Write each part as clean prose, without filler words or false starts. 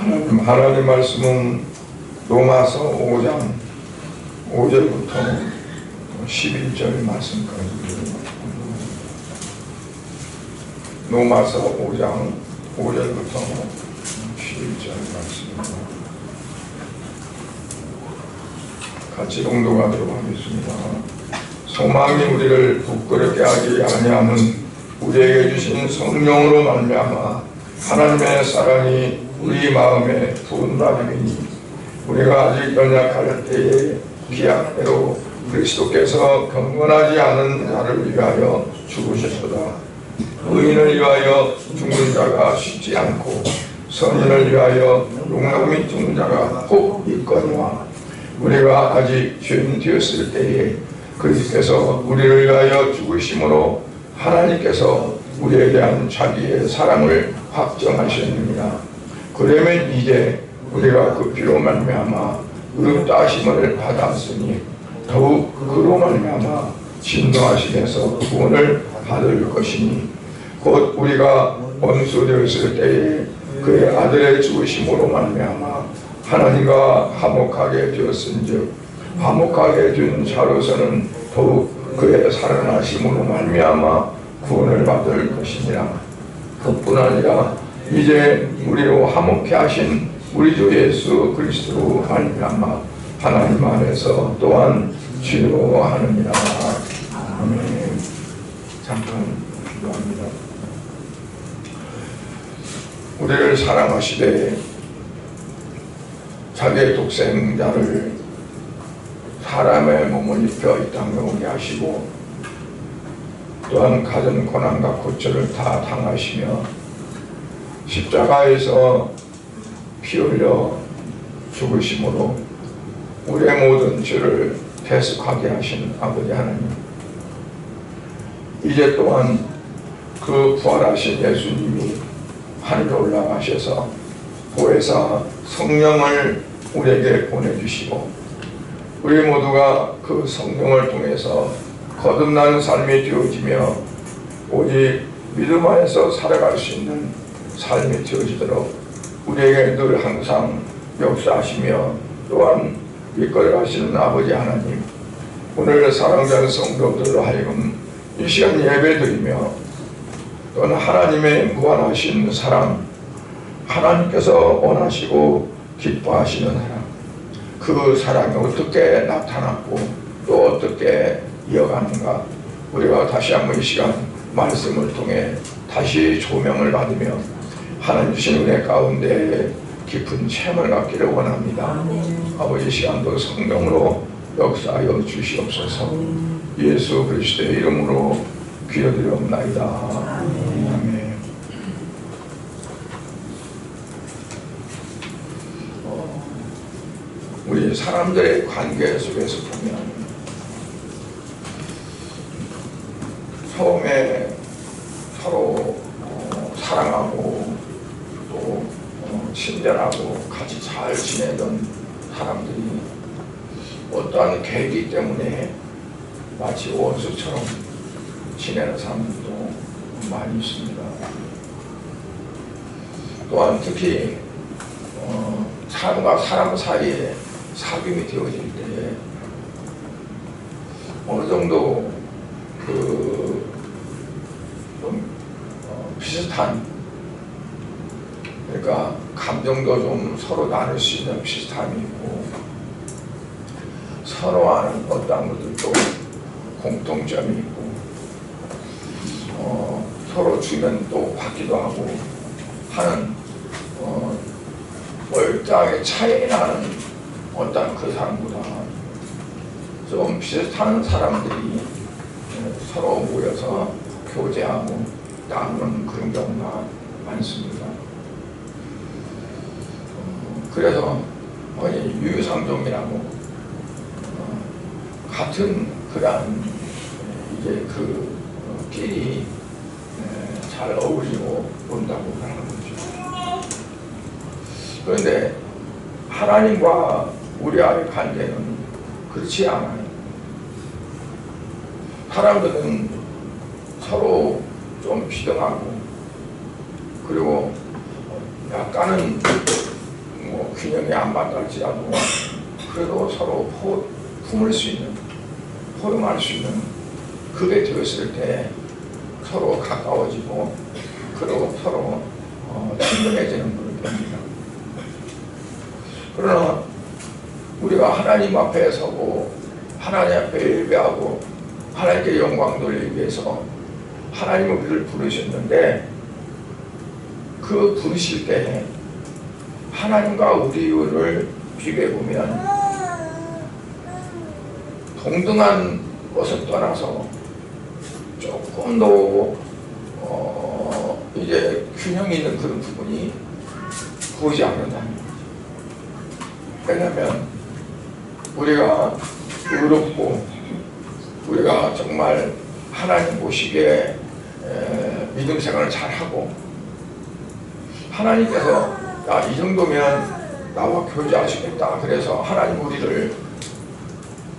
하나님 말씀은 로마서 5장 5절부터 11절 말씀까지, 로마서 5장 5절부터 11절 말씀입니다. 같이 봉독하도록 하겠습니다. 소망이 우리를 부끄럽게 하지 아니하는 우리에게 주신 성령으로 말미암아 하나님의 사랑이 우리 마음에 부은다음이니 우리가 아직 연약할 때에 기약대로 그리스도께서 경건하지 않은 자를 위하여 죽으셨도다. 의인을 위하여 죽는 자가 쉽지 않고 선인을 위하여 용납이 죽는 자가 꼭 있거니와 우리가 아직 죄인 되었을 때에 그리스도께서 우리를 위하여 죽으심으로 하나님께서 우리에 대한 자기의 사랑을 확정하셨느니라. 그러면 이제 우리가 그 피로 말미암아 의롭다 하심을 받았으니 더욱 그로 말미암아 진노하심에서 구원을 받을 것이니 곧 우리가 원수 되었을 때에 그의 아들의 죽으심으로 말미암아 하나님과 화목하게 되었은즉 화목하게 된 자로서는 더욱 그의 살아나심으로 말미암아 구원을 받을 것이니라. 그뿐 아니라 이제 우리로 화목케 하신 우리 주 예수 그리스도로 말미암아 하나님 안에서 또한 즐거워하느니라. 아멘. 잠깐 기도합니다. 우리를 사랑하시되 자기의 독생자를 사람의 몸을 입혀 이 땅에 오게 하시고 또한 가진 고난과 고초를 다 당하시며 십자가에서 피 흘려 죽으심으로 우리의 모든 죄를 대속하게 하신 아버지 하나님, 이제 또한 그 부활하신 예수님이 하늘에 올라가셔서 보혜사 성령을 우리에게 보내주시고 우리 모두가 그 성령을 통해서 거듭나는 삶이 되어지며 오직 믿음 안에서 살아갈 수 있는 삶이 되어지도록 우리에게 늘 항상 역사하시며 또한 이끌어가시는 아버지 하나님, 오늘 사랑하는 성도들로 하여금 이 시간 예배드리며 또는 하나님의 무한하신 사랑, 하나님께서 원하시고 기뻐하시는 사랑, 그 사랑이 어떻게 나타났고 또 어떻게 이어가는가, 우리가 다시 한번 이 시간 말씀을 통해 다시 조명을 받으며 하나님 주신 은혜 가운데 깊은 체험을 갖기를 원합니다. 아버지, 시간도 성령으로 역사하여 주시옵소서. 예수 그리스도의 이름으로 기도드리옵나이다. 아멘. 우리 사람들의 관계 속에서 보면 처음에 서로 사랑하고 또 친절하고 같이 잘 지내던 사람들이 어떠한 계기 때문에 마치 원수처럼 지내는 사람들도 많이 있습니다. 또한 특히 사람과 사람 사이에 사귐이 되어질 때 어느 정도 좀 비슷한, 그러니까 감정도 좀 서로 나눌 수 있는 비슷함이 있고 선호하는 어떠한 것들도 공통점이 있고 서로 주면 또 받기도 하고 하는 멀쩡하게 차이 나는 어떤 그 사람보다 좀 비슷한 사람들이 서로 모여서 교제하고 나누는 그런 경우가 많습니다. 그래서 유유상종이라고 같은 그런 이제 그 끼리 잘 어울리고 논다고 하는 거죠. 그런데 하나님과 우리와의 관계는 그렇지 않아요. 사람들은 서로 좀 비등하고 그리고 약간은 균형이 안 맞을지라도 그래도 서로 품을 수 있는, 포용할 수 있는 그게 되었을 때 서로 가까워지고 그리고 서로 친근해지는 그런 겁니다. 그러나 우리가 하나님 앞에 서고 하나님 앞에 예배하고 하나님께 영광 돌리기 위해서 하나님은 우리를 부르셨는데 그 부르실 때 하나님과 우리를 비교해보면 동등한 것을 떠나서 조금 더 이제 균형 있는 그런 부분이 보이지 않는다는 거죠. 왜냐하면 우리가 의롭고 우리가 정말 하나님 보시기에 믿음 생활을 잘하고 하나님께서 야, 이 정도면 나와 교제하시겠다 그래서 하나님 우리를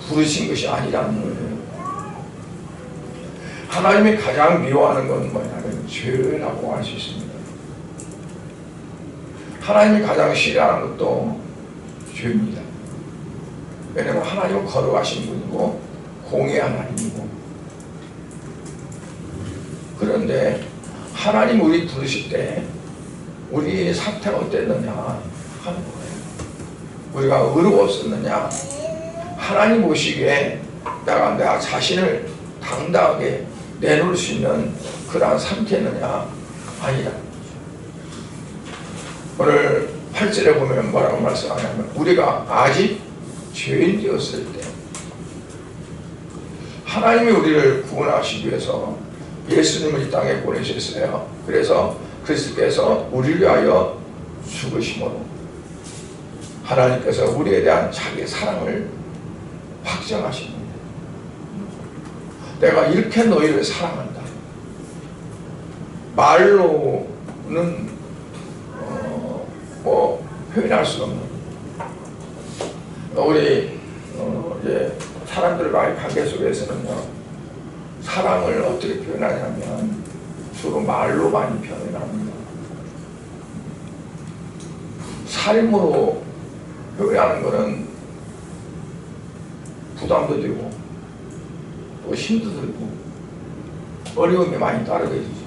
부르신 것이 아니라는 거예요. 하나님이 가장 미워하는 건 뭐냐면 죄라고 할 수 있습니다. 하나님이 가장 싫어하는 것도 죄입니다. 왜냐하면 하나님은 거룩하신 분이고 공의 하나님이고 그런데 하나님 우리 부르실 때 우리 상태가 어땠느냐 하는 거예요. 우리가 의로웠었느냐 하나님 보시기에 내가 자신을 당당하게 내놓을 수 있는 그러한 상태느냐 아니다. 오늘 8절에 보면 뭐라고 말씀하냐면 우리가 아직 죄인 되었을 때 하나님이 우리를 구원하시기 위해서 예수님을 이 땅에 보내셨어요. 그래서 그리스도께서 우리를 위하여 죽으심으로 하나님께서 우리에 대한 자기 사랑을 확정하십니다. 내가 이렇게 너희를 사랑한다. 말로는 표현할 수 없는 우리 이제 사람들과의 관계 속에서는요 사랑을 어떻게 표현하냐면 주로 말로 많이 표현을 합니다. 삶으로 표현하는 것은 부담도 되고 또 힘도 들고 어려움이 많이 따르게 되죠.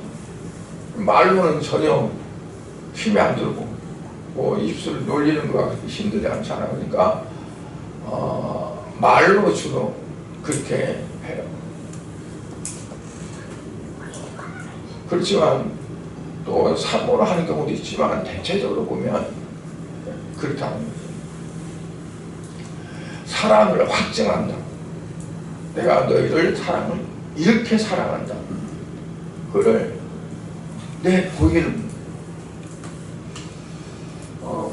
말로는 전혀 힘이 안 들고 뭐 입술을 놀리는 거가 그렇게 힘들지 않잖아요. 그러니까 말로 주로 그렇게 해요. 그렇지만 또 사고로 하는 경우도 있지만 대체적으로 보면 그렇다는 거죠. 사랑을 확증한다. 내가 너희를 사랑을 이렇게 사랑한다. 그걸 내 보이는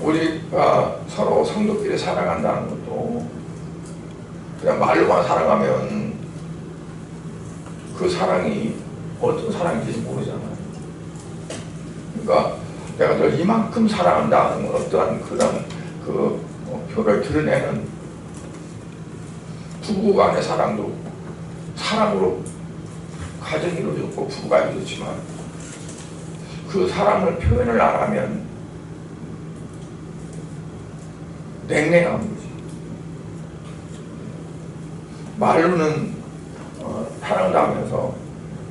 우리가 서로 성도끼리 사랑한다는 것도 그냥 말로만 사랑하면 그 사랑이 어떤 사랑인지 모르잖아요. 그러니까 내가 널 이만큼 사랑한다는 건 어떠한 그런 표를 드러내는 부부 간의 사랑도 사랑으로 가정이 이루어졌고 부부가 이루어졌지만 그 사랑을 표현을 안 하면 냉랭한 거지. 말로는 사랑을 하면서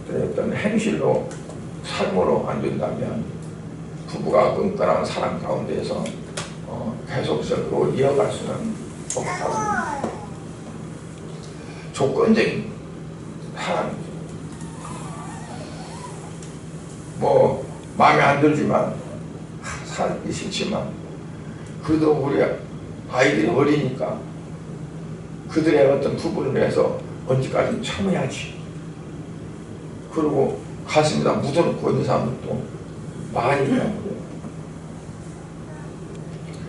어떤 행실로 삶으로 안 된다면 부부가 끈끈한 사랑 가운데에서 계속적으로 이어갈 수는 없다고. 조건적인 사랑이죠. 뭐 마음에 안 들지만 살기 싫지만 그래도 우리 아이들이 어리니까 그들의 어떤 부분을 위해서 언제까지 참아야지. 그리고 가슴에다 묻어놓고 있는 사람들도 많이 있다고 그래요.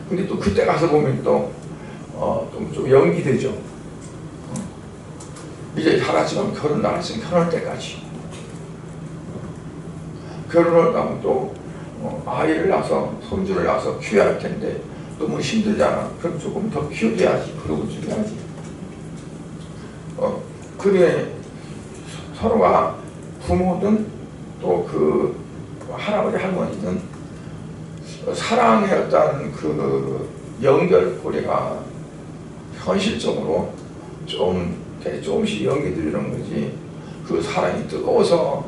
근데 또 그때 가서 보면 또 좀 연기되죠. 이제 잘하지만 결혼 안 했으면 결혼할 때까지. 결혼을 하면 또 아이를 낳아서 손주를 낳아서 키워야 할 텐데 너무 힘들잖아. 그럼 조금 더 키워줘야지. 그러고 줄여야지. 그래 서로가 부모든 또 할아버지 할머니든 사랑의 어떤 그 연결고리가 현실적으로 조금씩 연결되는 거지, 그 사랑이 뜨거워서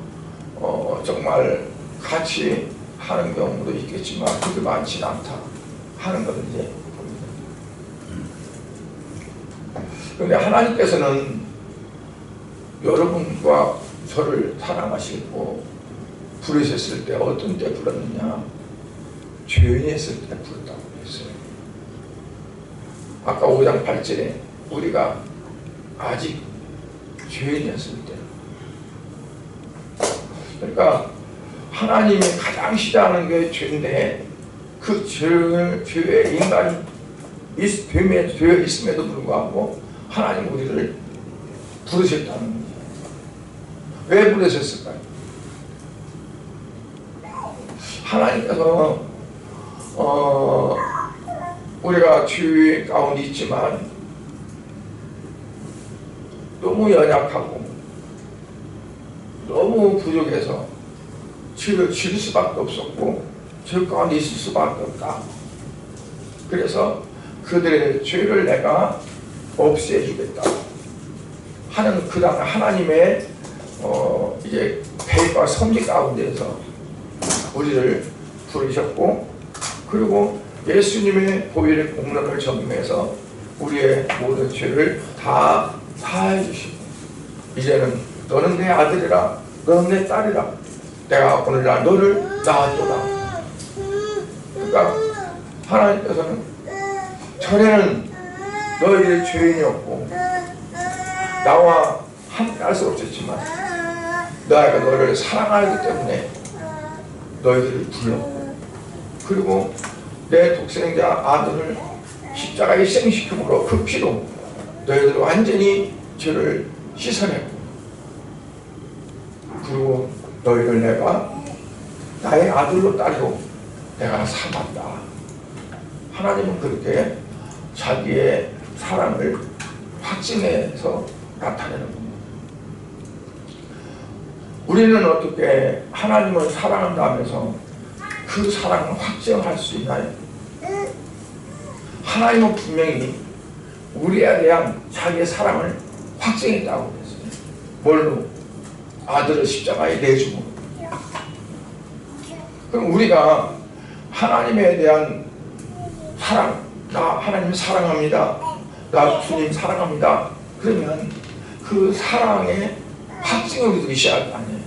정말 같이 하는 경우도 있겠지만 그렇게 많지는 않다 하는 것을 이제 봅니다. 그런데 하나님께서는 여러분과 저를 사랑하시고 부르셨을 때 어떤 때 불렀느냐? 죄인이 했을 때 부르다고 했어요. 아까 5장 8절에 우리가 아직 죄인이었을 때, 그러니까 하나님이 가장 싫어하는 게 죄인데 그 죄의 인간이 되어 있음에도 불구하고 하나님 우리를 부르셨다는 거예요. 왜 부르셨을까요? 하나님께서 우리가 죄 가운데 있지만 너무 연약하고 너무 부족해서 죄를 지을 수밖에 없었고 죄 가운데 있을 수밖에 없다. 그래서 그들의 죄를 내가 없애주겠다 하는 그 다음에 하나님의 이제 계획과 섭리 가운데서 우리를 부르셨고, 그리고 예수님의 보혈의 공로를 적용해서 우리의 모든 죄를 다 사해 주시고, 이제는 너는 내 아들이라, 너는 내 딸이라, 내가 오늘날 너를 낳았도다. 그러니까 하나님께서는 전에는 너희들이 죄인이었고 나와 함께 할 수 없었지만 내가 너를 사랑하기 때문에 너희들을 불렀고, 그리고 내 독생자 아들을 십자가에 희생시킴으로 그 피로 너희들 완전히 죄를 씻어냈고, 그리고 너희를 내가 나의 아들로 딸로 내가 삼았다. 하나님은 그렇게 자기의 사랑을 확증해서 나타내는 겁니다. 우리는 어떻게 하나님을 사랑한다면서 그 사랑을 확증할 수 있나요? 하나님은 분명히 우리에 대한 자기의 사랑을 확증했다고 그랬어요. 뭘로? 아들을 십자가에 내주고. 그럼 우리가 하나님에 대한 사랑, 나 하나님 사랑합니다, 나 주님 사랑합니다, 그러면 그 사랑의 확증을 우리도 있어야 할 거 아니에요.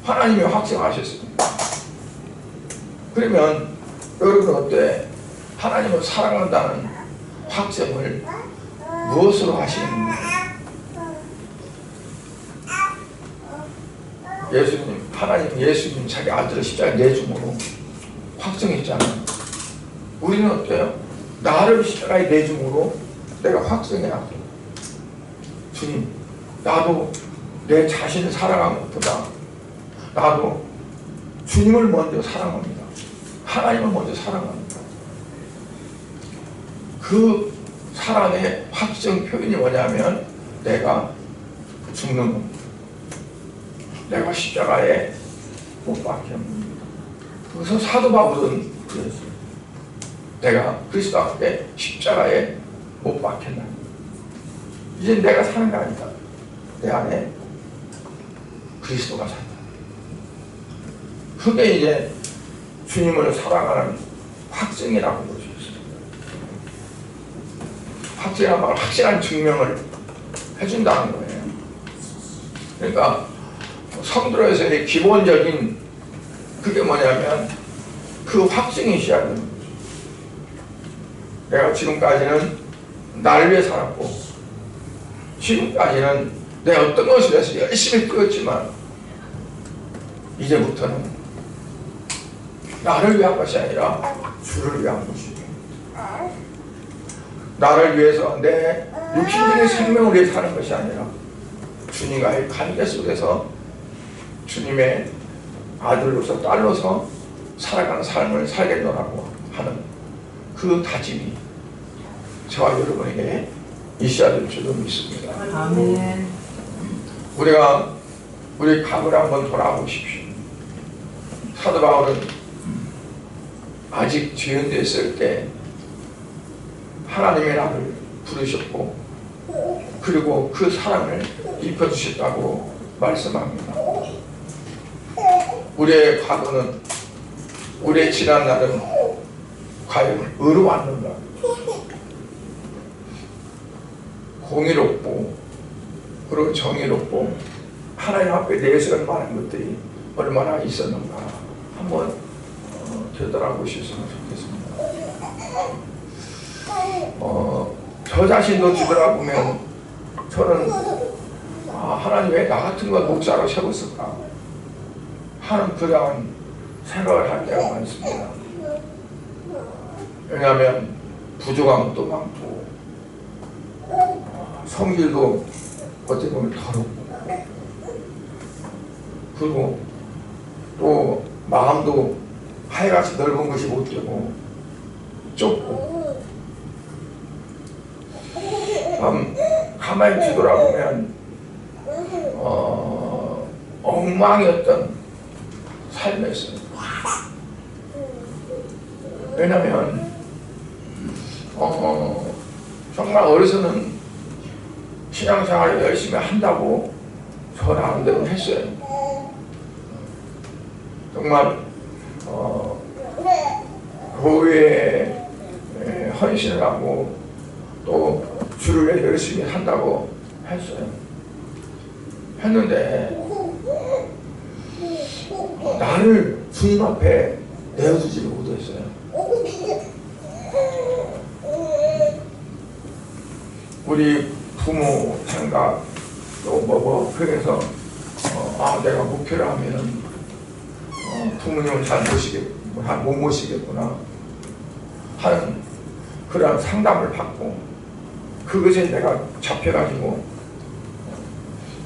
하나님이 확증하셨습니다. 그러면 여러분 어때? 하나님을 사랑한다는 확증을 무엇으로 하시는가? 예수님 자기 아들을 십자가에 내줌으로 확증했잖아요. 우리는 어때요? 나를 십자가에 내줌으로 내가 확증해야 돼. 주님, 나도 내 자신을 사랑한 것보다 나도 주님을 먼저 사랑합니다. 하나님을 먼저 사랑합니다. 그 사랑의 확증 표현이 뭐냐면 내가 죽는 겁니다. 내가 십자가에 못 박혀 합니다. 그래서 사도 바울은 그랬어요. 내가 그리스도 앞에 십자가에 못 박혔다. 이제 내가 사는 게 아니다. 내 안에 그리스도가 산다. 그게 이제 주님을 사랑하는 확증이라고 볼 수 있습니다. 확증이란 말, 확실한 증명을 해준다는 거예요. 그러니까 성도로서의 기본적인 그게 뭐냐면 그 확증이 있어야 되는 거죠. 내가 지금까지는 나를 위해 살았고, 지금까지는 내 어떤 것을 위해서 열심히 뛰었지만 이제부터는 나를 위한 것이 아니라 주를 위한 것이고, 나를 위해서 내 육신적인 생명을 위해 사는 것이 아니라 주님과의 관계 속에서 주님의 아들로서 딸로서 살아가는 삶을 살겠노라고 하는 그 다짐이 저와 여러분에게 있어야 될 줄로 믿습니다. 아멘. 우리가 우리 과거를 한번 돌아보십시오. 사도 바울은 아직 죄인 됐을 때 하나님의 나를 부르셨고 그리고 그 사랑을 입혀주셨다고 말씀합니다. 우리의 과거는, 우리의 지난 날은 과연 의로웠는가? 공의롭고 그리고 정의롭고 하나님 앞에 내세울 만한 것들이 얼마나 있었는가 한번 되돌아보셨으면 좋겠습니다. 저 자신도 뒤돌아보면 저는 하나님 왜 나 같은 걸 목사로 세웠을까 하는 그러한 생각을 할 때가 많습니다. 왜냐하면 부족한 것도 많고 성질도 어떻게 보면 더럽고 그리고 또 마음도 하여같이 넓은 것이 못 되고 좁고 가만히 뒤돌아보면 엉망이었던 삶이었어요. 왜냐하면 정말 어려서는 신앙생활을 열심히 한다고 저 나름대로 했어요. 정말 교회에 헌신을 하고 또 주를 위해 열심히 한다고 했어요. 했는데 나를 주님 앞에 내어주지 못했어요. 우리 부모 생각 또 그래서 내가 목표를 하면은 부모님을 잘 못 모시겠구나 하는 그런 상담을 받고 그것에 내가 잡혀가지고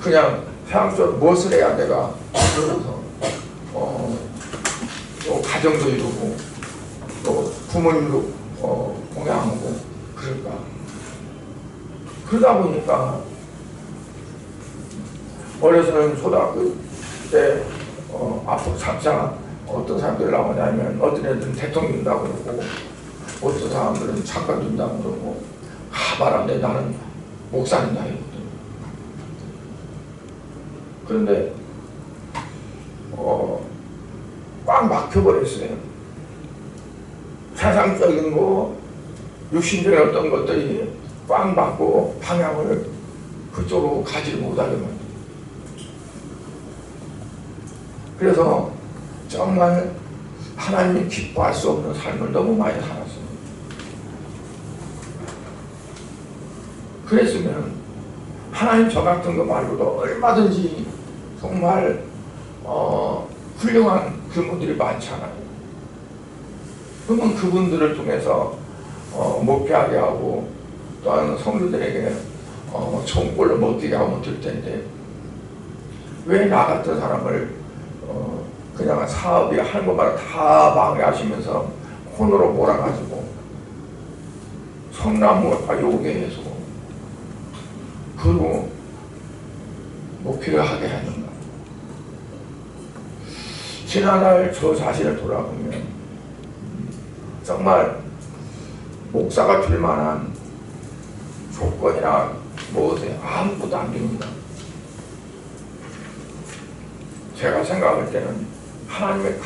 그냥 세상적으로 무엇을 해야 내가 그러면서 또 가정도 이루고 또 부모님도 공양하고 그럴까. 그러다 보니까 어려서는 초등학교 때 앞으로 장차 어떤 사람들 나오냐면 어떤 애들은 대통령 된다고 그러고 어떤 사람들은 장관 된다고 그러고 말하는데 나는 목사님 나이거든. 그런데 꽉 막혀버렸어요. 세상적인 거 육신적인 어떤 것들이 꽉 막고 방향을 그쪽으로 가지 못하게 만들어요. 그래서 정말 하나님이 기뻐할 수 없는 삶을 너무 많이 살았어요. 그랬으면 하나님 저 같은 거 말고도 얼마든지 정말 훌륭한 그분들이 많잖아요. 그러면 그분들을 통해서 목회하게 하고 또한 성도들에게 좋은 꼴로 먹게 하면 될 텐데 왜 나 같은 사람을 그냥 사업이 하는 것마다 다 방해하시면서 혼으로 몰아가지고 성나무가 요괴해서 그리고 목회를 하게 하는가. 지난날 저 자신을 돌아보면 정말 목사가 될 만한 조건이나 무엇에 아무것도 안 됩니다. 제가 생각할 때는 하나님의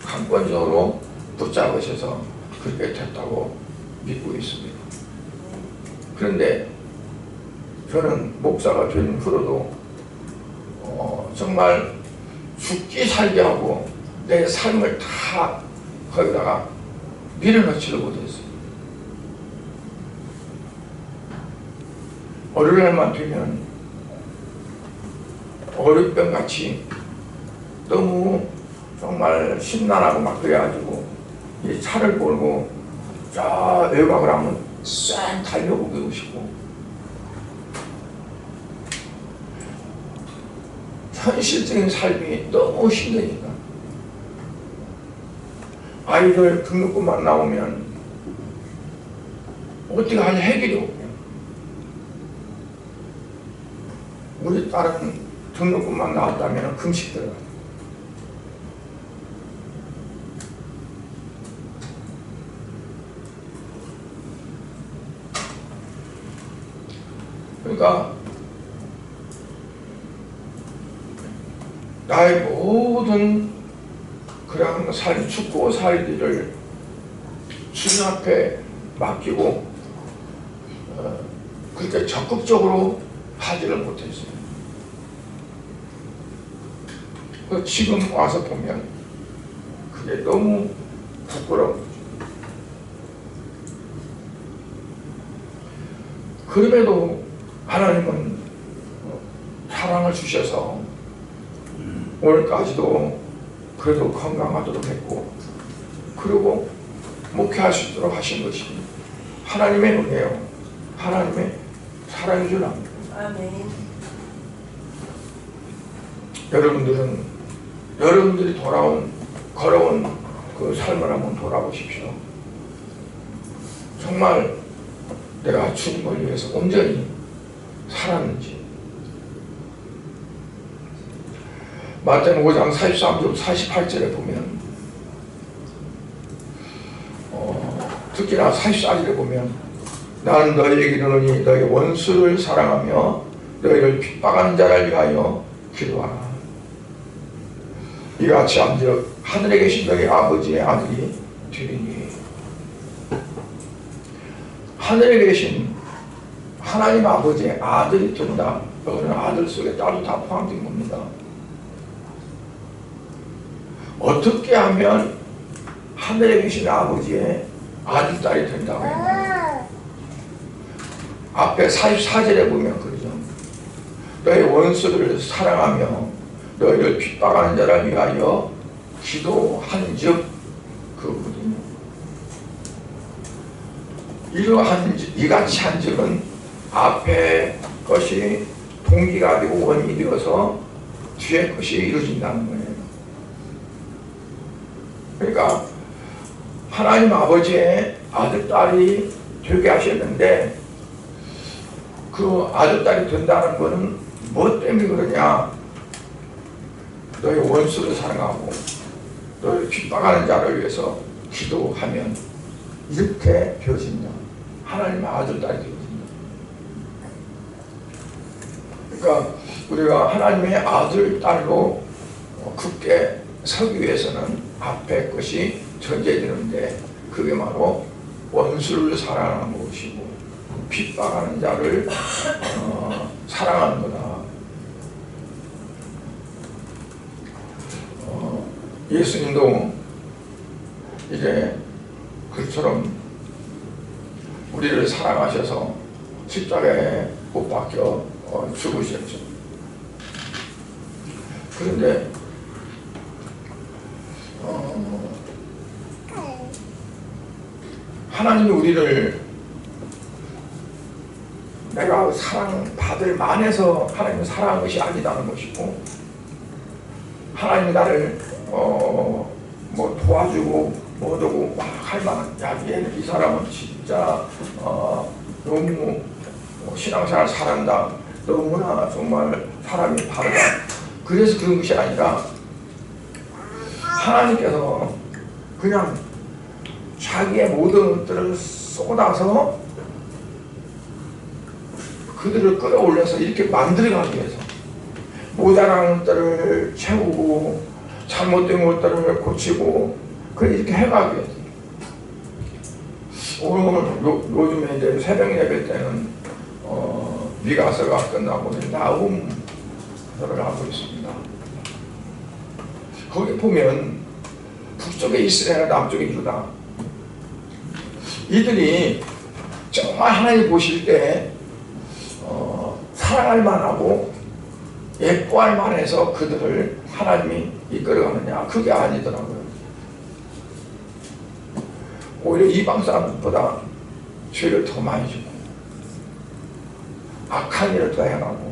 강권적으로 붙잡으셔서 그렇게 됐다고 믿고 있습니다. 그런데 저는 목사가 된 후로도 정말 죽기 살게 하고 내 삶을 다 거기다가 밀어넣지를 못했어요. 어린날만 되면 어린병같이 너무 정말 심란하고 막 그래가지고 이 차를 몰고 저 외곽을 한번 싹 달려보고 싶고 현실적인 삶이 너무 힘드니까 아이들 등록금만 나오면 어떻게 할 해결이 없고 우리 딸은 등록금만 나왔다면 금식 들어가요. 그러니까 나의 모든 그런 죽고 살기를 주님 앞에 맡기고 그렇게 적극적으로 하지를 못했어요. 지금 와서 보면 그게 너무 부끄러운 거죠. 그럼에도 하나님은 사랑을 주셔서 오늘까지도 그래도 건강하도록 했고, 그리고 목회할 수 있도록 하신 것이 하나님의 은혜요, 하나님의 사랑인 줄 압니다. 아멘. 여러분들이 걸어온 그 삶을 한번 돌아보십시오. 정말 내가 주님을 위해서 온전히 살았는지. 마태복음 5장 43절 48절에 보면 특히나 44절에 보면 나는 너희에게 이르노니 너희 원수를 사랑하며 너희를 핍박하는 자를 위하여 기도하라. 이같이 한즉 하늘에 계신 너희 아버지의 아들이 되리니. 하늘에 계신 하나님 아버지의 아들이 된다. 이거는 아들 속에 딸도 다 포함된 겁니다. 어떻게 하면 하늘에 계신 아버지의 아들, 딸이 된다고 해요? 앞에 44절에 보면 그러죠. 너희 원수를 사랑하며 너희를 핍박하는 자를 위하여 기도한즉, 그거거든요. 이같이 한즉은 앞에 것이 동기가 되고 원인이 되어서 뒤에 것이 이루어진다는 거예요. 그러니까 하나님 아버지의 아들, 딸이 되게 하셨는데, 그 아들, 딸이 된다는 것은 뭐 때문에 그러냐? 너희 원수를 사랑하고 너희 핍박하는 자를 위해서 기도하면 이렇게 되어진다. 하나님의 아들, 딸이 되어진다. 그러니까 우리가 하나님의 아들, 딸로 굳게 서기 위해서는 앞에 것이 전제되는데, 그게 바로 원수를 사랑하는 것이고 핍박하는 자를 사랑하는 거다. 예수님도 이제 그처럼 우리를 사랑하셔서 십자가에 못 박혀 죽으셨죠. 그런데 하나님이 우리를 내가 사랑받을 만해서 하나님을 사랑한 것이 아니다는 것이고, 하나님이 나를 뭐 도와주고 뭐하고 막 할 만한, 야, 얘는, 이 사람은 진짜 너무 신앙생활 잘한다, 너무나 정말 사람이 바르다, 그래서 그런 것이 아니라 하나님께서 그냥 자기의 모든 것들을 쏟아서 그들을 끌어올려서 이렇게 만들어가기 위해서, 모자란 것들을 채우고 잘못된 것들을 고치고 그래 이렇게 해가기 위해서. 오늘 요즘에 이제 새벽 예배 때는 미가서가 끝나고 나훔서를 하고 있습니다. 거기 보면 북쪽에 이스라엘, 남쪽에 유다, 이들이 정말 하나님 보실 때 사랑할 만하고 예뻐할 만해서 그들을 하나님이 이끌어가느냐? 그게 아니더라고요. 오히려 이방 사람들보다 죄를 더 많이 짓고 악한 일을 더 행하고,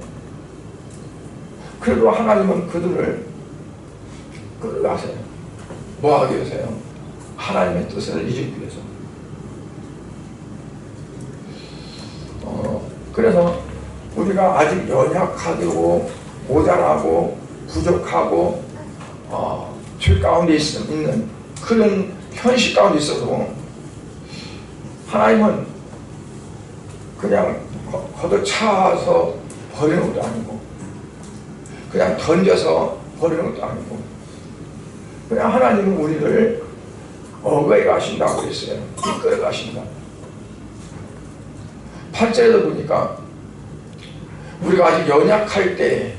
그래도 하나님은 그들을 끌어가세요. 뭐 하기 위해서요? 하나님의 뜻을 이루기 위해서. 그래서 우리가 아직 연약하고 모자라고 부족하고 죄 가운데 있는 그런 현실 가운데 있어도 하나님은 그냥 걷어차서 버리는 것도 아니고 그냥 던져서 버리는 것도 아니고 그냥 하나님은 우리를 어거에 가신다고 했어요. 이끌어 가신다. 8절에도 보니까 우리가 아직 연약할 때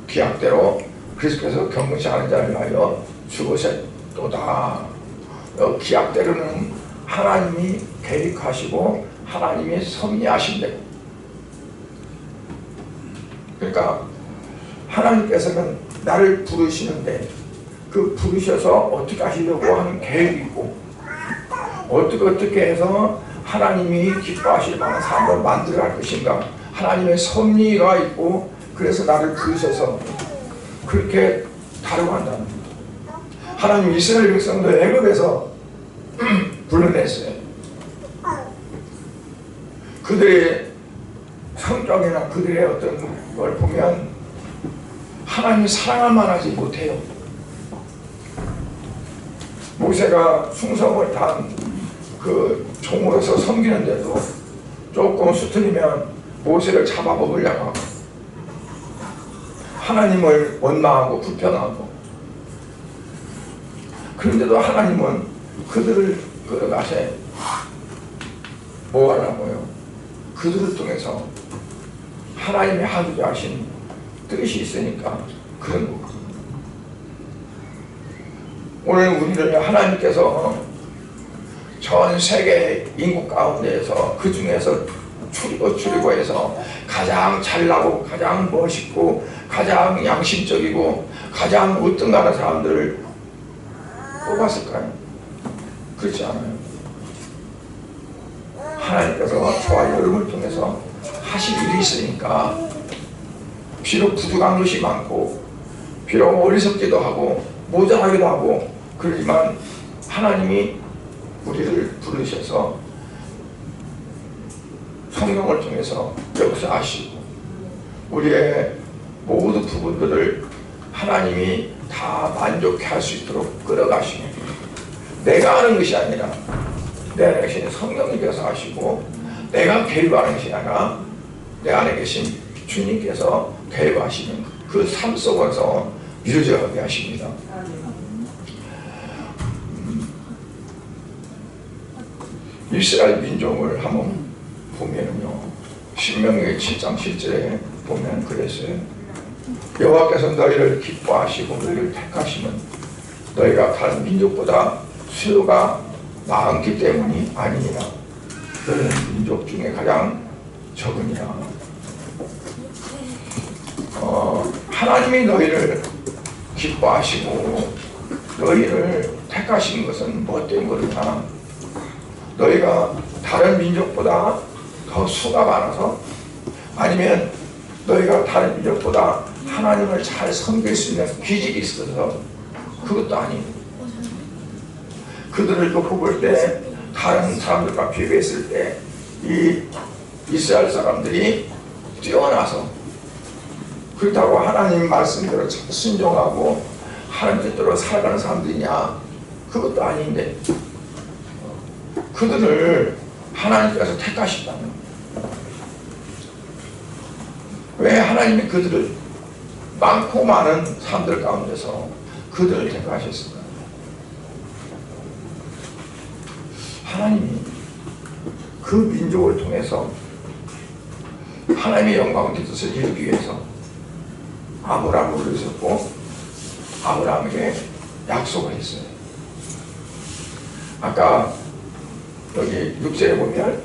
기약대로 그리스도께서 경건치 않은 자를 위하여 죽으셨도다. 기약대로는 하나님이 계획하시고 하나님이 섭리하신대. 그러니까 하나님께서는 나를 부르시는데 그 부르셔서 어떻게 하시려고 하는 계획이 있고 어떻게 해서 하나님이 기뻐하실 만한 삶을 만들어 갈 것인가 하나님의 섭리가 있고 그래서 나를 부르셔서 그렇게 다루어간다는 거예요. 하나님 이스라엘 백성들 애굽에서 불러냈어요. 그들의 성격이나 그들의 어떤 걸 보면 하나님이 사랑할 만하지 못해요. 모세가 충성을 다한 그 종으로서 섬기는데도 조금 수틀리면 모세를 잡아먹으려고 하고 하나님을 원망하고 불평하고 그런데도 하나님은 그들을 끌어가서 뭐 하려고요? 그들을 통해서 하나님의 하고자 하신 뜻이 있으니까 그런 거고 오늘 우리를 하나님께서 전 세계 인구 가운데에서 그 중에서 추리고 해서 가장 잘나고 가장 멋있고 가장 양심적이고 가장 으뜸나는 사람들을 뽑았을까요? 그렇지 않아요. 하나님께서 저와 여러분을 통해서 하실 일이 있으니까 비록 부족한 것이 많고 비록 어리석기도 하고 모자라기도 하고 그러지만 하나님이 우리를 부르셔서 성령을 통해서 역사하시고 우리의 모든 부분들을 하나님이 다 만족해 할 수 있도록 끌어가시고 내가 하는 것이 아니라 내 안에 계신 성령님께서 하시고 내가 계획하는 것이 아니라 내 안에 계신 주님께서 계획하시는 그 삶 속에서 이루어져 가게 하십니다. 이스라엘 민족을 한번 보면요 신명기 7장 7절에 보면 그랬어요. 여호와께서 너희를 기뻐하시고 너희를 택하시면 너희가 다른 민족보다 수요가 많기 때문이 아니니라. 너희는 민족 중에 가장 적으니라. 하나님이 너희를 기뻐하시고 너희를 택하신 것은 뭐 때문이냐? 너희가 다른 민족보다 더 수가 많아서 아니면 너희가 다른 민족보다 하나님을 잘 섬길 수 있는 기질이 있어서 그것도 아니고 그들을 놓고 볼 때 다른 사람들과 비교했을 때 이 이스라엘 사람들이 뛰어나서 그렇다고 하나님 말씀대로 순종하고 하나님 뜻대로 살아가는 사람들이냐? 그것도 아닌데 그들을 하나님께서 택하신다는 거예요. 왜 하나님이 그들을 많고 많은 사람들 가운데서 그들을 택하셨을까? 하나님이 그 민족을 통해서 하나님의 영광의 뜻을 이루기 위해서 아브라함을 부르셨고 아브라함에게 약속을 했어요. 아까 여기 6절에 보면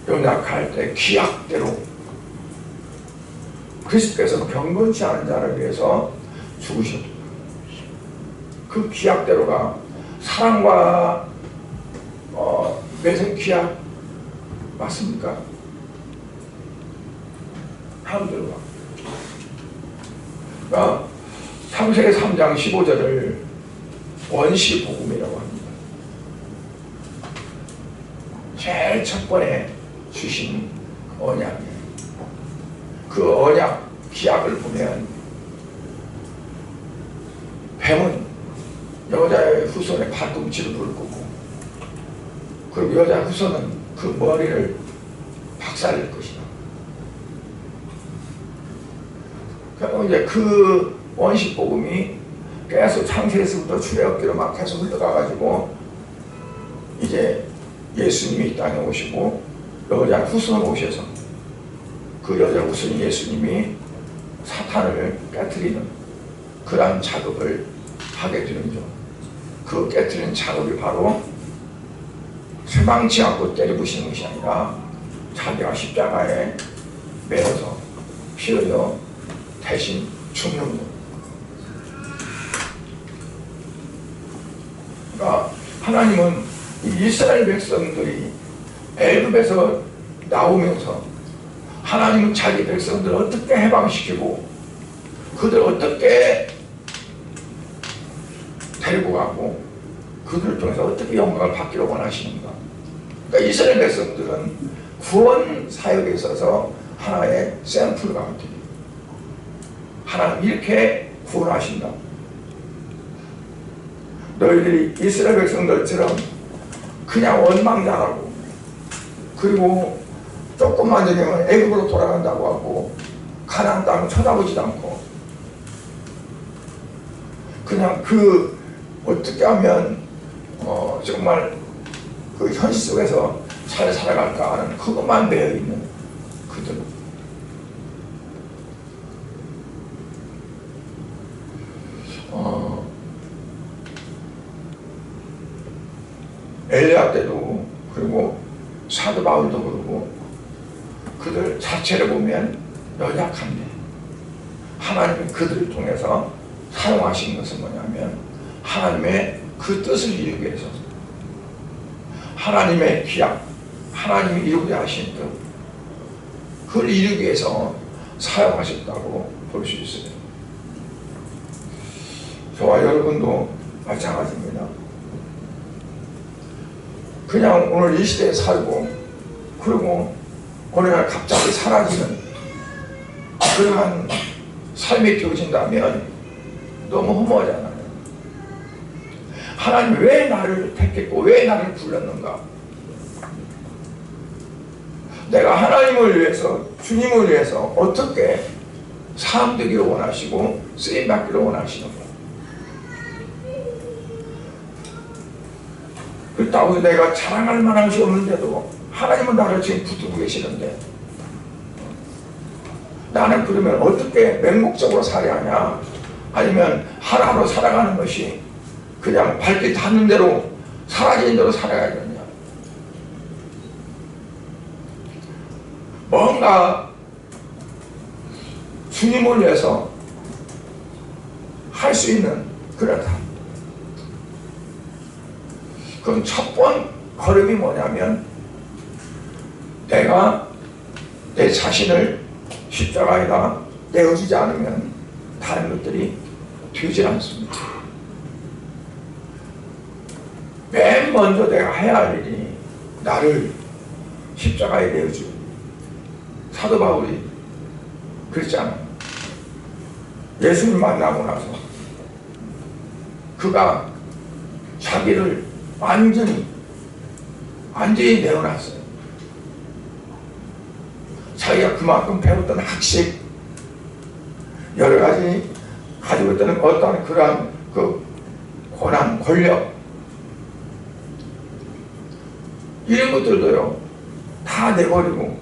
연약할 때 기약대로 그리스도께서 경건치 않은 자를 위해서 죽으셨다. 그 기약대로가 사랑과 맺은 기약 맞습니까? 사람들과 그러니까 창세기 3장 15절을 원시복음이라고 합니다. 제일 첫 번에 주신 언약이에요. 그 언약 기약을 보면 뱀은 여자의 후손의 발꿈치를 누를 거고 그리고 여자 후손은 그 머리를 박살낼 것이다. 그리고 이제 그 원시 복음이 계속 창세에서부터 출애굽기로 막 계속 흘러가가지고 이제 예수님이 이 땅에 오시고 여자 후손 오셔서 그 여자 후손 예수님이 사탄을 깨트리는 그러한 작업을 하게 되는 죠. 그 깨트리는 작업이 바로 쇠망치 않고 때려부시는 것이 아니라 자기가 십자가에 매어서 피 흘려 대신 죽는 것. 그러니까 하나님은 이스라엘 백성들이 애굽에서 나오면서 하나님은 자기 백성들을 어떻게 해방시키고 그들을 어떻게 데리고 가고 그들을 통해서 어떻게 영광을 받기를 원하시는가. 그러니까 이스라엘 백성들은 구원 사역에 있어서 하나의 샘플과 같아요. 하나님 이렇게 구원하신다. 너희들이 이스라엘 백성들처럼 그냥 원망자라고 그리고 조금만 되면 애굽으로 돌아간다고 하고 가나안 땅을 쳐다보지도 않고 그냥 그 어떻게 하면 정말 그 현실 속에서 잘 살아갈까 하는 그것만 매여 있는 그들. 엘리야 때도 그리고 사도 바울도 그러고 그들 자체를 보면 연약한데 하나님이 그들을 통해서 사용하신 것은 뭐냐면 하나님의 그 뜻을 이루기 위해서 하나님의 기약, 하나님이 이루고자 하신 뜻 그걸 이루기 위해서 사용하셨다고 볼 수 있어요. 저와 여러분도 마찬가지입니다. 그냥 오늘 이 시대에 살고 그리고 어느 날 갑자기 사라지는 그러한 삶이 되어진다면 너무 허무하잖아요. 하나님 왜 나를 택했고 왜 나를 불렀는가? 내가 하나님을 위해서 주님을 위해서 어떻게 사람 되기를 원하시고 쓰임받기를 원하시는가? 그렇다고 내가 자랑할 만한 것이 없는데도 하나님은 나를 지금 붙들고 계시는데 나는 그러면 어떻게 맹목적으로 살아야 하냐? 아니면 하나로 살아가는 것이 그냥 발길 닿는 대로 사라지는 대로 살아야 되느냐? 뭔가 주님을 위해서 할 수 있는 그런 삶. 그럼 첫 번 걸음이 뭐냐면 내가 내 자신을 십자가에다 내어주지 않으면 다른 것들이 되지 않습니다. 맨 먼저 내가 해야 할 일이 나를 십자가에 내어주고 사도 바울이 그랬잖아요. 예수님 만나고 나서 그가 자기를 완전히 내어놨어요. 자기가 그만큼 배웠던 학식 여러 가지 가지고 있던 어떤 그러한 그 권한, 권력 이런 것들도요 다 내버리고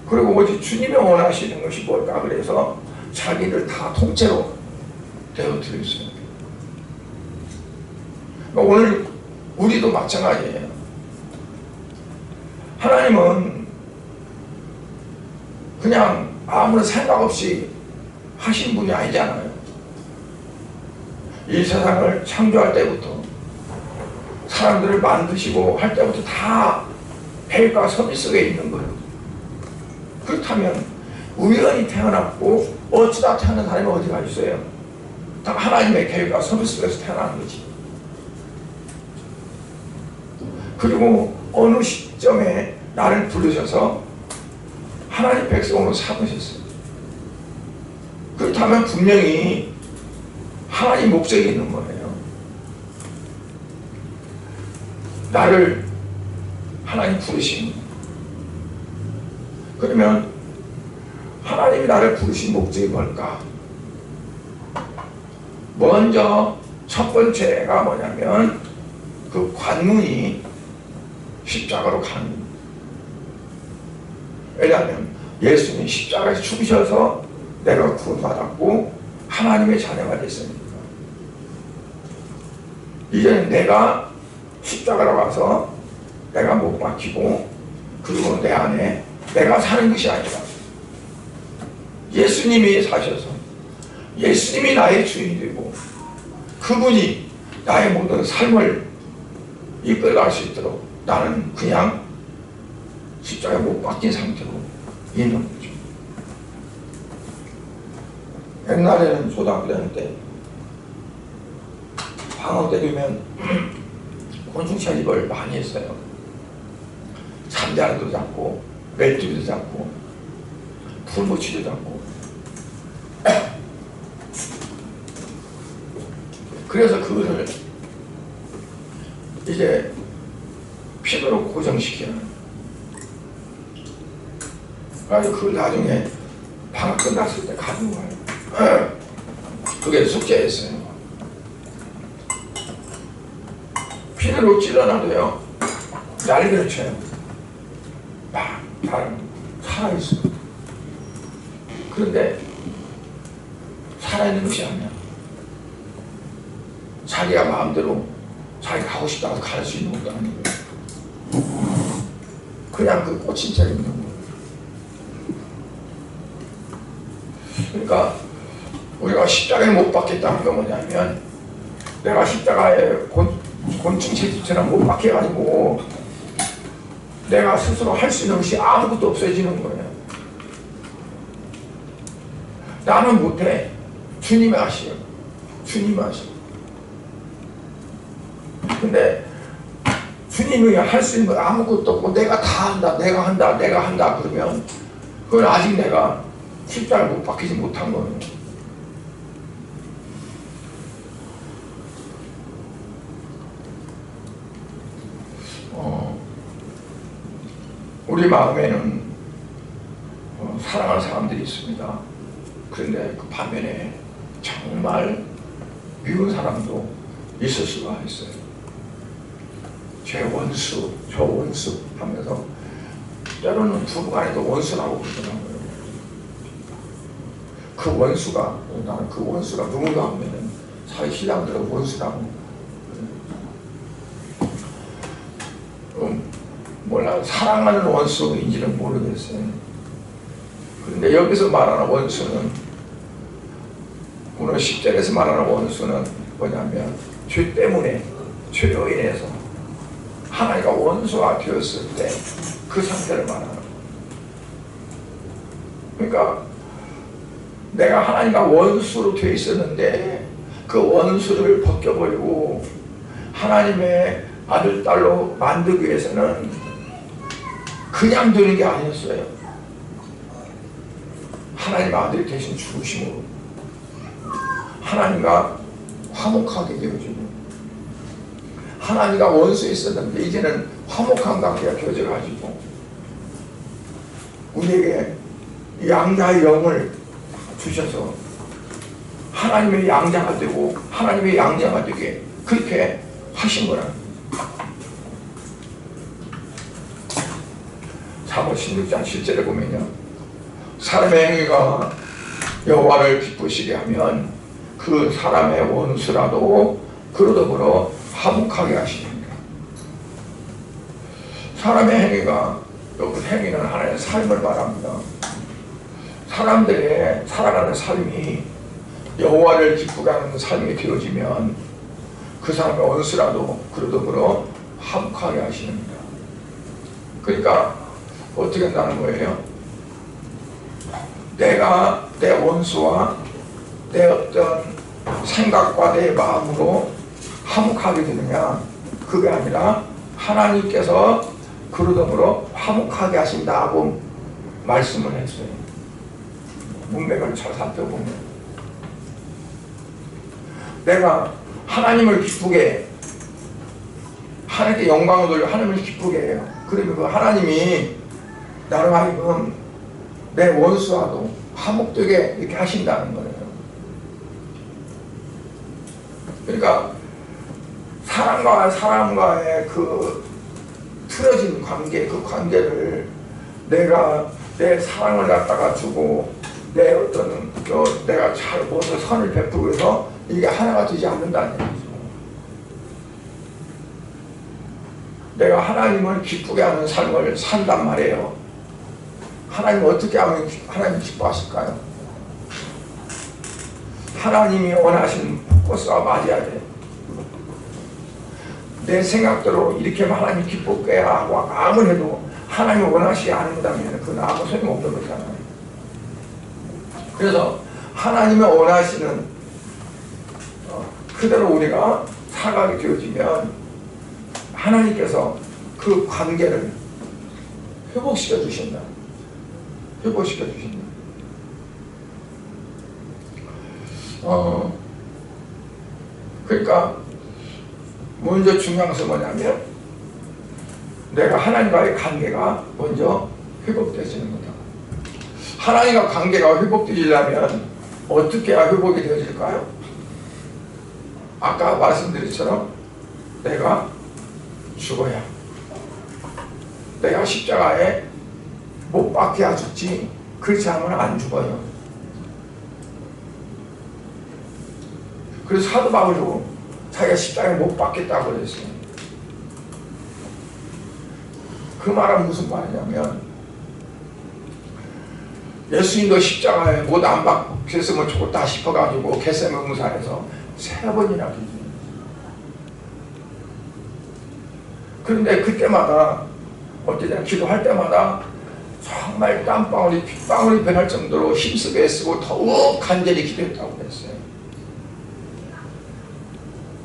그리고 오직 주님이 원하시는 것이 뭘까 그래서 자기를 다 통째로 내어드렸어요. 오늘 우리도 마찬가지예요. 하나님은 그냥 아무런 생각 없이 하신 분이 아니잖아요. 이 세상을 창조할 때부터 사람들을 만드시고 할 때부터 다 계획과 섭리 속에 있는 거예요. 그렇다면 우연히 태어났고 어쩌다 태어난 사람이 어디가 있어요? 다 하나님의 계획과 섭리 속에서 태어나는 거지. 그리고 어느 시점에 나를 부르셔서 하나님 백성으로 삼으셨어요. 그렇다면 분명히 하나님 목적이 있는 거예요. 나를 하나님 부르신 그러면 하나님이 나를 부르신 목적이 뭘까? 먼저 첫 번째가 뭐냐면 그 관문이 십자가로 가는 겁니다. 왜냐하면 예수님이 십자가에서 죽으셔서 내가 구원받았고 하나님의 자녀가 됐으니까. 이제는 내가 십자가로 가서 내가 못 박히고 그리고 내 안에 내가 사는 것이 아니라 예수님이 사셔서 예수님이 나의 주인이 되고 그분이 나의 모든 삶을 이끌어갈 수 있도록 나는 그냥 십자가에 못 박힌 상태로 있는 거죠. 옛날에는 초등학교 다닐 때 방학 때 되면 곤충 채집을 많이 했어요. 잠자리도 잡고 멜뚜기도 잡고 풀무치도 잡고 그래서 그거를 이제 피부로 고정시켜요. 그래서 그걸 나중에 방학 끝났을 때 가지고 가요. 그게 숙제였어요. 피부로 찔러놔도요 날개를 쳐요. 막 살아있어. 그런데 살아있는 것이 아니야. 자기가 마음대로 자기가 가고 싶다고 갈 수 있는 것도 아니고 그냥 그 꽂힌 채 있는 거예요. 그러니까 우리가 십자가에 못 박혔다는 건 뭐냐면 내가 십자가에 곤충 채집처럼 못 박혀가지고 내가 스스로 할 수 있는 것이 아무것도 없어지는 거예요. 나는 못해. 주님이 하시요. 주님이 하시요. 근데 주님이 할 수 있는 건 아무것도 없고 내가 다 한다, 내가 한다, 내가 한다 그러면 그건 아직 내가 십자가를 못 박히지 못한 거예요. 우리 마음에는 사랑하는 사람들이 있습니다. 그런데 그 반면에 정말 미운 사람도 있을 수가 있어요. 제 원수, 저 원수 하면서 때로는 부부간에도 원수라고 그러더라고요. 그 원수가, 나는 그 원수가 누군가 하면은 자기 신랑들은 원수라고. 몰라, 사랑하는 원수인지는 모르겠어요. 그런데 여기서 말하는 원수는, 오늘 10절에서 말하는 원수는 뭐냐면 죄 때문에, 죄로 인해서 하나님과 원수가 되었을 때 그 상태를 말하는 거예요. 그러니까 내가 하나님과 원수로 되어 있었는데 그 원수를 벗겨버리고 하나님의 아들, 딸로 만들기 위해서는 그냥 되는 게 아니었어요. 하나님 아들이 대신 죽으심으로 하나님과 화목하게 되어지고, 하나님과 원수에 있었는데 이제는 화목한 관계가 되어져가지고 우리에게 양자의 영을 주셔서 하나님의 양자가 되고 하나님의 양자가 되게 그렇게 하신 거라는 거예요. 사무 16장 7절에 보면요, 사람의 행위가 여호와를 기쁘시게 하면 그 사람의 원수라도 그로 더불어 화목하게 하시니라. 사람의 행위가, 여기 행위는 하나의 삶을 말합니다. 사람들의 살아가는 삶이 여호와를 기쁘게 하는 삶이 되어지면 그 사람의 원수라도 그로 더불어 화목하게 하시는다. 그러니까 어떻게 한다는 거예요? 내가 내 원수와 내 어떤 생각과 내 마음으로 화목하게 되느냐, 그게 아니라 하나님께서 그로 더불어 화목하게 하신다고 말씀을 했어요. 문맥을 잘 살펴보면 내가 하나님을 기쁘게, 하나님께 영광을 돌려 하나님을 기쁘게 해요. 그러면 그 하나님이 나로 하여금 내 원수와도 화목되게 이렇게 하신다는 거예요. 그러니까 사람과 사람과의 그 틀어진 관계, 그 관계를 내가 내 사랑을 갖다가 주고 내 어떤 내가 잘 모든 선을 베풀고 해서 이게 하나가 되지 않는다는 얘기죠. 내가 하나님을 기쁘게 하는 삶을 산단 말이에요. 하나님 어떻게 하면 하나님 기뻐하실까요? 하나님이 원하시는 코스와 맞아야 돼. 내 생각대로 이렇게만 하나님 기쁘게 하고 아무래도 하나님이 원하시지 않는다면 그건 아무 소용없는 거잖아요. 그래서 하나님이 원하시는 그대로 우리가 살아가게 되어지면 하나님께서 그 관계를 회복시켜 주신다. 회복시켜 주신다. 그러니까 먼저 중요한 것은 뭐냐면 내가 하나님과의 관계가 먼저 회복되어지는 거다. 하나님과 관계가 회복되려면 어떻게 해야 회복이 되어질까요? 아까 말씀드린 것처럼 내가 죽어야, 내가 십자가에 못 박혀야 죽지, 그렇지 않으면 안 죽어요. 그래서 사도 바울도 자기가 십자가에 못 박겠다고 그랬어요. 그 말은 무슨 말이냐면 예수님도 십자가에 못 안 박혔으면 좋겠다 싶어가지고 겟세마네 동산에서 3번이나 기도했어요. 그런데 그때마다 어쩌냐 기도할 때마다 정말 땀방울이 핏방울이 변할 정도로 힘쓰고 애쓰고 더욱 간절히 기도했다고 그랬어요.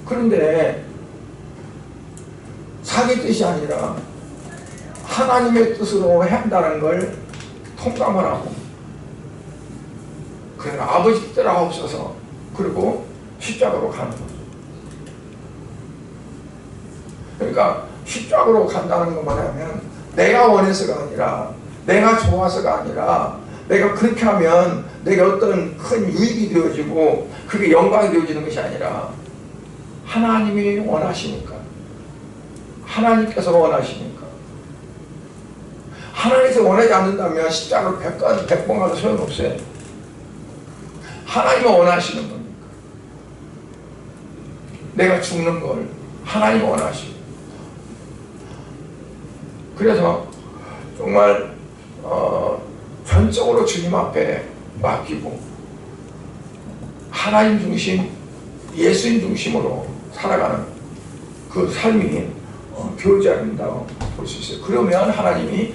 그런데 자기 뜻이 아니라 하나님의 뜻으로 한다는 걸 통감을 하고, 그러나 아버지 뜻대로 없어서 그리고 십자가로 가는 거죠. 그러니까 십자가로 간다는 건 뭐냐면 내가 원해서가 아니라, 내가 좋아서가 아니라, 내가 그렇게 하면 내게 어떤 큰 유익이 되어지고 그게 영광이 되어지는 것이 아니라 하나님이 원하시니까, 하나님께서 원하시니까. 하나님께서 원하지 않는다면 십자가를 100번 가도 소용없어요. 하나님이 원하시는 겁니까? 내가 죽는 걸 하나님이 원하시고. 그래서 정말 전적으로 주님 앞에 맡기고 하나님 중심, 예수님 중심으로 살아가는 그 삶이 되어져야 된다고 볼 수 있어요. 그러면 하나님이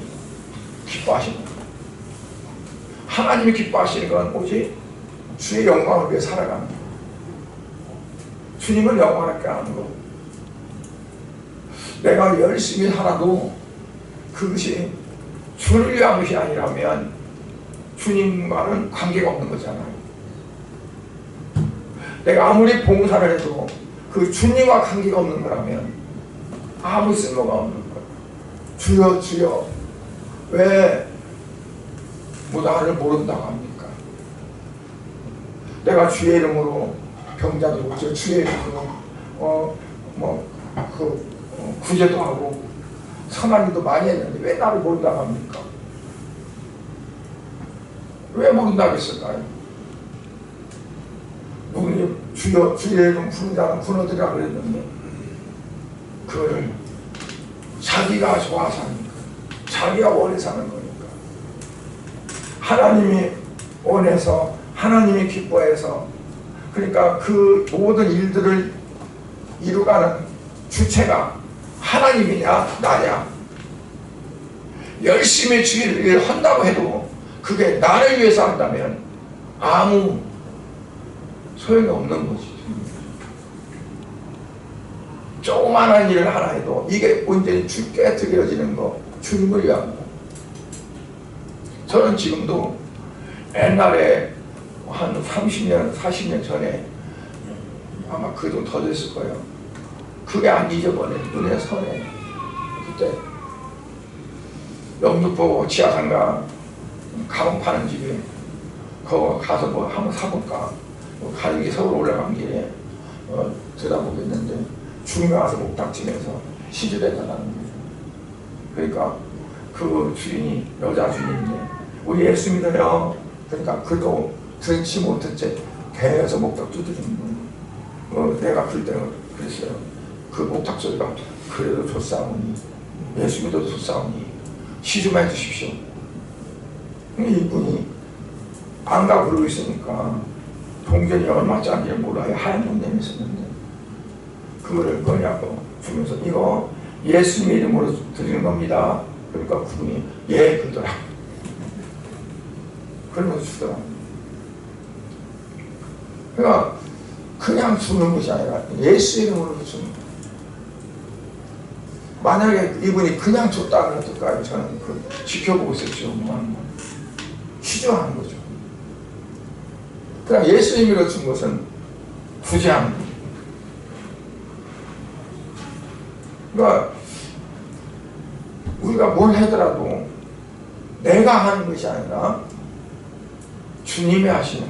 기뻐하시는 거예요. 하나님이 기뻐하시는 건 오직 주의 영광을 위해 살아가는 거예요. 주님을 영광하게 하는 거. 내가 열심히 살아도 그것이 주를 위한 것이 아니라면 주님과는 관계가 없는 거잖아요. 내가 아무리 봉사를 해도 그 주님과 관계가 없는 거라면 아무 쓸모가 없는 거예요. 주여 주여 왜 나를 모른다고 합니까? 내가 주의 이름으로 병자도 고쳐, 주의 이름으로 구제도 하고 선한 일도 많이 했는데 왜 나를 모른다고 합니까? 왜 모른다고 했을까요? 누구님 주여 주의 이름 부른 자는 군어들이라고 그랬는데 그거를 자기가 좋아서 하니까, 자기가 원해서 하는 거니까. 하나님이 원해서, 하나님이 기뻐해서, 그러니까 그 모든 일들을 이루가는 주체가 하나님이냐 나냐. 열심히 주의 일을 한다고 해도 그게 나를 위해서 한다면 아무 소용이 없는 거지. 조그마한 일을 하나 해도 이게 온전히 주께 드려지는 거, 주님을 위한 거. 저는 지금도 옛날에 한 30년, 40년 전에 아마 그 좀 더 됐을 거예요. 그게 안 잊어버려. 눈에 선해. 그때 영등포 지하상가 가방 파는 집에 거 가서 뭐 한번 사볼까 가는 게 서울 올라간 길에 들여다보겠는데 죽음에 와서 목닥치면서 시주대가 나는 거죠. 그러니까 그 주인이 여자 주인인데 우리 예수 믿어요. 그러니까 그도 들지 못한 채 계속 목탁 두드리는 거예요. 내가 그럴 때는 그랬어요. 그 목탁 소리가 그래도 좋사오니 예수 믿어도 좋사오니 시주만 해주십시오. 이분이 안가 부르고 있으니까 동전이 얼마짜리를 몰라요. 하얀 동전이 있었는데 그거를 거냐고 주면서 이거 예수님 이름으로 드리는 겁니다. 그러니까 그분이 예 그러더라고요. 그러면서 주더라고요. 그러니까 그냥 주는 것이 아니라 예수 이름으로 주는 거예요. 만약에 이분이 그냥 줬다면 어떨까요? 저는 그 지켜보고 있었죠. 시주하는 거죠. 그냥 예수님으로 준 것은 부재하는 거예요. 그러니까 우리가 뭘 하더라도 내가 하는 것이 아니라 주님이 하시는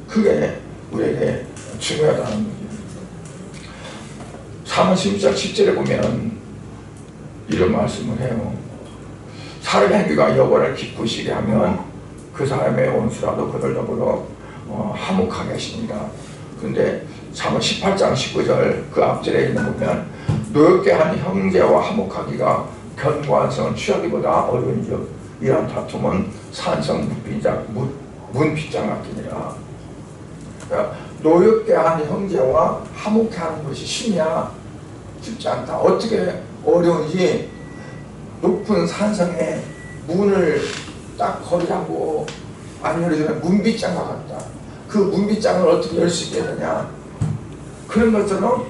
그게 우리에게 중요하다는 거예요. 사무엘 16장 10절에 보면 이런 말씀을 해요. 사람의 행위가 여호와를 기쁘시게 하면 그 사람의 원수라도 그들 더불어 화목하게 하십니다. 그런데 사무엘 18장 19절 그 앞절에 있는 보면 노엽게 한 형제와 화목하기가 견고한 성을 취하기보다 어려운즉 이러한 다툼은 산성 문빗장 같으니라. 그러니까 노엽게 한 형제와 화목해 하는 것이 쉽냐? 쉽지 않다. 어떻게 어려운지 높은 산성에 문을 딱 거리하고 안 열어주면 문빗장과 같다. 그 문빗장을 어떻게 열 수 있게 되냐? 그런 것처럼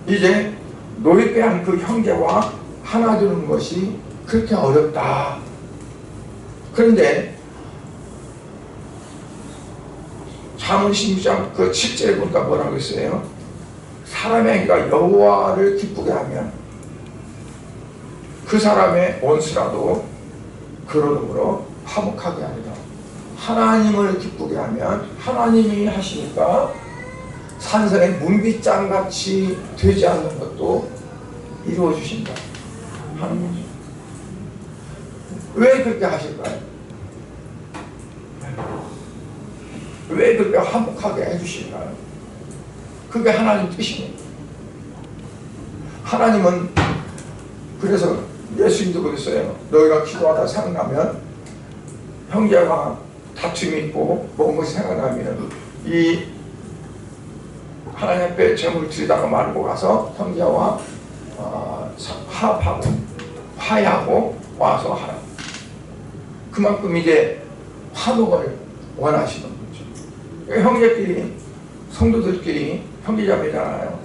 이제 노엽게 한 그 형제와 하나 되는 것이 그렇게 어렵다. 그런데 사무엘 16장 그 7절에 보니까 뭐라고 했어요? 사람의 행위가 여호와를 기쁘게 하면 그 사람의 원수라도 그러므로 화목하게 하리라. 하나님을 기쁘게 하면 하나님이 하시니까 산성의 문빗장같이 되지 않는 것도 이루어 주신다 하는 거죠. 왜 그렇게 하실까요? 왜 그렇게 화목하게 해주실까요? 그게 하나님 뜻입니다. 하나님은 그래서 예수님도 그랬어요. 너희가 기도하다 생각나면 형제가 다툼이 있고 뭔 것이 생각나면 이 하나님 앞에 제물을 드리다가 말고 가서 형제와 화해하고 와서 하라. 그만큼 이제 화목을 원하시는 거죠. 형제끼리 성도들끼리 형제자매잖아요.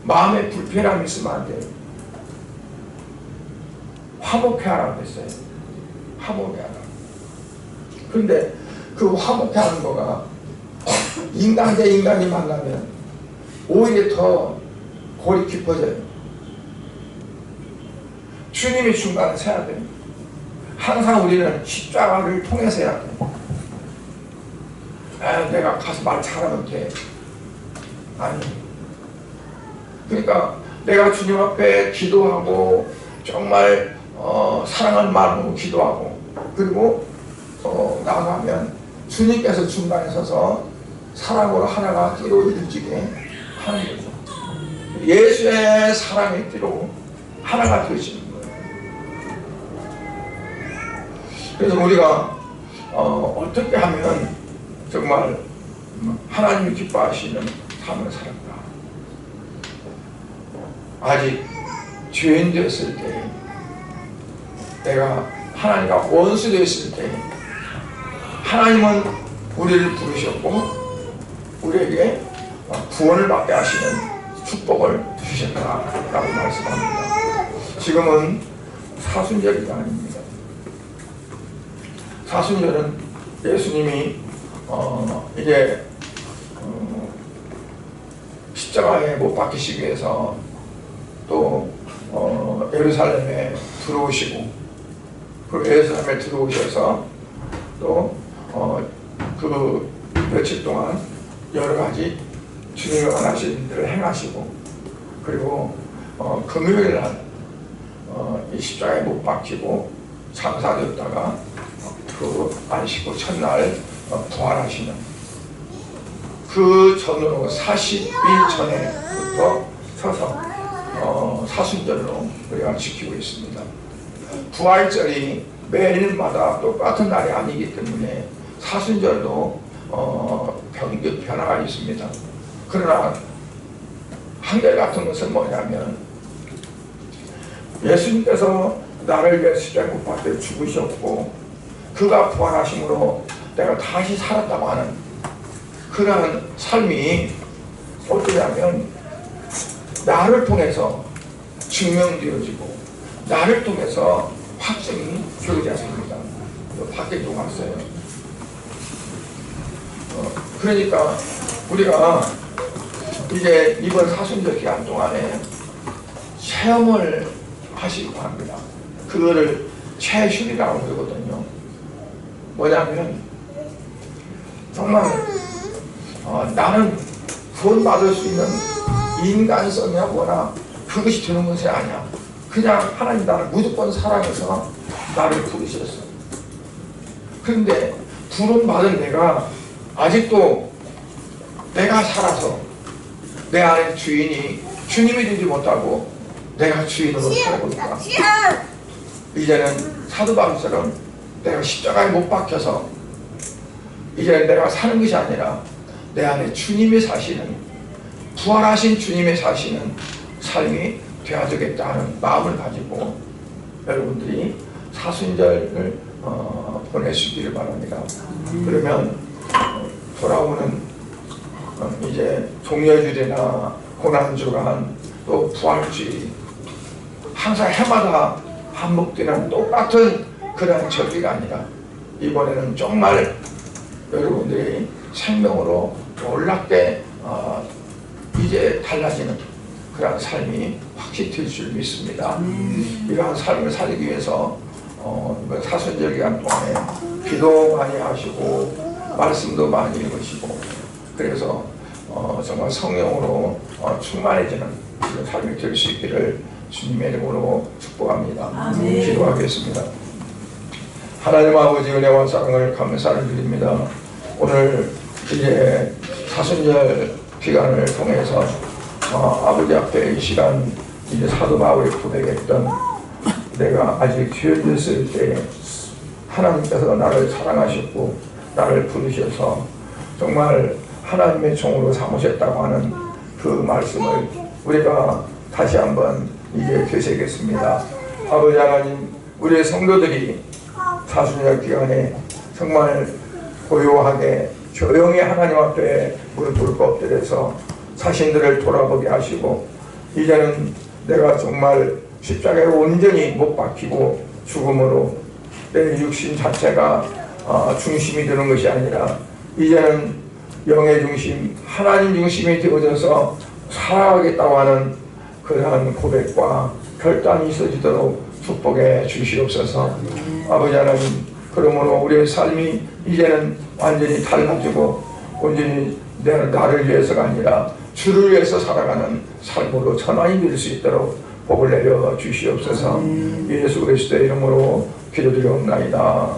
마음에 불편함이 있으면 안 돼요. 화목해하라고 했어요. 화목해하라. 그런데 그 화목해하는 거가 인간 대 인간이 만나면 오히려 더 골이 깊어져요. 주님이 중간에 서야 돼요. 항상 우리는 십자가를 통해서 해야 돼요. 내가 가서 말 잘하면 돼. 아니. 그러니까 내가 주님 앞에 기도하고 정말 사랑하는 마음으로 기도하고 그리고 나가면 주님께서 중간에 서서 사랑으로 하나가 띠로 이루어지게 하는 거죠. 예수의 사랑의 띠로 하나가 되시는 거예요. 그래서 우리가 어떻게 하면 정말 하나님이 기뻐하시는 삶을 살았다. 아직 죄인 되었을 때, 내가 하나님과 원수 되었을 때 하나님은 우리를 부르셨고 우리에게 구원을 받게 하시는 축복을 주셨다라고 말씀합니다. 지금은 사순절 기간입니다. 사순절은 예수님이 이제 십자가에 못 박히시기 위해서 또 예루살렘에 들어오시고 그 예루살렘에 들어오셔서 또 그 며칠 동안 여러 가지 주님이 원하시는 일들을 행하시고, 그리고 금요일 날 이 십자가에 못 박히고 장사되었다가 그 안식 후 첫날 부활하시는 그 전으로 40일 전에부터 서서 사순절로 우리가 지키고 있습니다. 부활절이 매일마다 똑같은 날이 아니기 때문에 사순절도 변화가 있습니다. 그러나 한결같은 것은 뭐냐면, 예수님께서 나를 위해 십자가에 못 박혀 죽으셨고 그가 부활하심으로 내가 다시 살았다고 하는 그러한 삶이 어떠냐면, 나를 통해서 증명되어지고 나를 통해서 확증이 되지 않습니다. 밖에 좀 왔어요. 그러니까 우리가 이제 이번 사순절 기간 동안에 체험을 하시고 합니다. 그거를 체휴이라고 그러거든요. 뭐냐면 정말 나는 구원받을 수 있는 인간성이거나 그것이 되는 것이 아니야. 그냥 하나님 나를 무조건 사랑해서 나를 부르셨어. 그런데 부름받은 내가 아직도 내가 살아서 내 안에 주인이 주님이 되지 못하고 내가 주인으로 살고 있다. 이제는 사도 바울처럼 내가 십자가에 못 박혀서 이제는 내가 사는 것이 아니라 내 안에 주님이 사시는, 부활하신 주님이 사시는 삶이 되어야 되겠다는 마음을 가지고 여러분들이 사순절을 보내시기를 바랍니다. 그러면 돌아오는 이제 종려주일이나 고난주간 또 부활주일, 항상 해마다 반복되는 똑같은 그런 절기가 아니라 이번에는 정말 여러분들이 생명으로 놀랍게 이제 달라지는 그런 삶이 확실히 될 줄 믿습니다. 이러한 삶을 살기 위해서 이번 사순절 기간 동안에 기도 많이 하시고 말씀도 많이 읽으시고, 그래서 정말 성령으로 충만해지는 그런 삶이 될 수 있기를 주님의 이름으로 축복합니다. 기도하겠습니다. 하나님 아버지 은혜와 사랑을 감사를 드립니다. 오늘 이제 사순절 기간을 통해서 아버지 앞에 이 시간 이제 사도 바울이 고백했던, 내가 아직 죄였을 때 하나님께서 나를 사랑하셨고 나를 부르셔서 정말 하나님의 종으로 삼으셨다고 하는 그 말씀을 우리가 다시 한번 이제 되새겼습니다. 아버지 하나님, 우리의 성도들이 사순절 기간에 정말 고요하게 조용히 하나님 앞에 무릎 꿇고 엎드려서 자신들을 돌아보게 하시고, 이제는 내가 정말 십자가에 온전히 못 박히고 죽음으로 내 육신 자체가 중심이 되는 것이 아니라 이제는 영의 중심, 하나님 중심이 되어져서 살아가겠다고 하는 그러한 고백과 결단이 있어지도록 축복해 주시옵소서. 아버지 하나님, 그러므로 우리의 삶이 이제는 완전히 달라지고 온전히 나를 위해서가 아니라 주를 위해서 살아가는 삶으로 전환이 될 수 있도록 복을 내려 주시옵소서. 예수 그리스도의 이름으로 기도드리옵나이다.